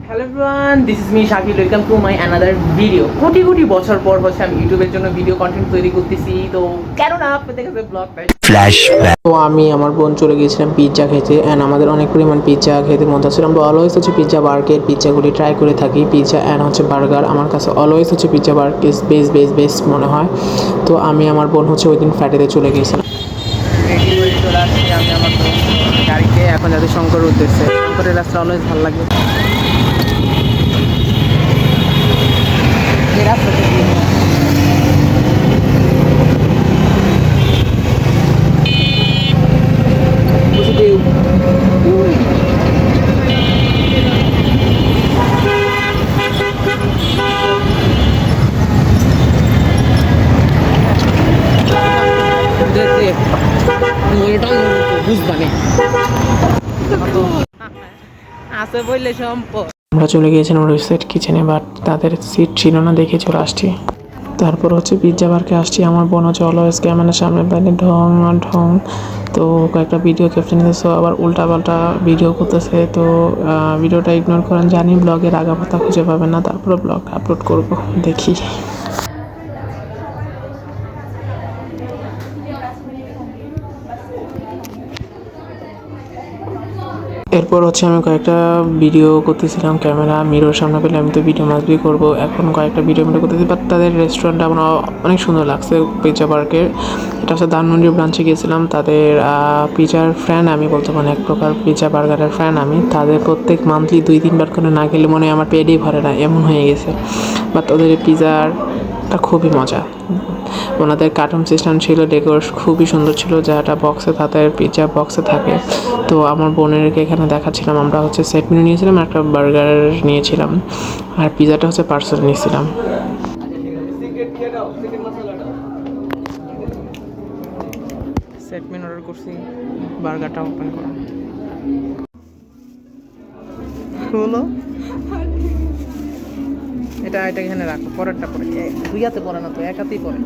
Hello everyone, this is me Shakil. Welcome to my another video. Crore crore বছর পর আমি ইউটিউবের জন্য ভিডিও কন্টেন্ট তৈরি করতেছি, তো কেন না আপনাদের কাছে ব্লগটা ফ্ল্যাশব্যাক। তো আমি আমার বোন চলে গিয়েছিলাম পিৎজা খেতে অ্যান্ড আমাদের অনেক পরিমাণ পিৎজা খেতে মন চাচ্ছিল। আমরা অলওয়েজ হচ্ছে পিৎজা বার্গের পিৎজাগুলি ট্রাই করে থাকি। পিৎজা অ্যান্ড হচ্ছে বার্গার আমার কাছে অলওয়েজ হচ্ছে পিৎজা বার্গ ইজ বেস্ট মনে হয়। তো আমি আমার বোন হচ্ছে ওই দিন ফ্ল্যাটেতে চলে গিয়েছিলাম। রেডি হয়ে চলে আসছি আমি আমার গাড়িতে। এখন যাতে শঙ্কর উদ্দেশ্যে, শঙ্করের রাস্তা অলওয়েজ ভালো লাগে। এই রাস্তাতে আছে বললে সম্পদ। আমরা চলে গিয়েছিলাম রুইসাইড কিচেনে, বাট তাদের সিট ছিল না দেখে চলে আসছি। তারপর হচ্ছে পিৎজা বার্গে আসছি। আমার বোন হচ্ছে অলওয়েজ ক্যামেরার সামনে বাইরে ঢং ঢং, তো কয়েকটা ভিডিও ক্যাপচার নিতেছে, আবার উল্টাপাল্টা ভিডিও করতেছে। তো ভিডিওটা ইগনোর করেন, জানি ব্লগের আগাপাতা খুঁজে পাবেন না, তারপরে ব্লগ আপলোড করব দেখি। এরপর হচ্ছে আমি কয়েকটা ভিডিও করতেছিলাম, ক্যামেরা মিরর সামনে পেলে আমি তো ভিডিও মাস্টবি করবো। এখন কয়েকটা ভিডিও করতেছি, বাট তাদের রেস্টুরেন্টটা আমার অনেক সুন্দর লাগছে। পিৎজা বার্গের এটা হচ্ছে ধানমন্ডি ব্রাঞ্চে গিয়েছিলাম। তাদের পিৎজার ফ্যান আমি বলতে পারি, এক প্রকার পিৎজা বার্গারের ফ্যান আমি। তাদের প্রত্যেক মান্থলি 2-3 বার করে না গেলে মনে হয় আমার পেটই ভরে না, এমন হয়ে গেছে। বাট ওদের পিৎজারটা খুবই মজা। ওনাদের কার্টুন সিস্টেম ছিল, ডেকোর খুবই সুন্দর ছিল, যাটা বক্সে তাদের পিৎজা বক্সে থাকে। তো আমার বোনেরকে এখানে দেখাচ্ছিলাম। আমরা হচ্ছে সেট মেনু নিয়েছিলাম, একটা বার্গার নিয়েছিলাম, আর পিৎজাটা হচ্ছে পার্সেল নিয়েছিলাম। সেট মেনু অর্ডার করছি, বার্গারটা ওপেন করো। হলো এটা এখানে রাখো, পরেরটা পরে দুই হাতে পরে না তো, এক হাতেই পরে।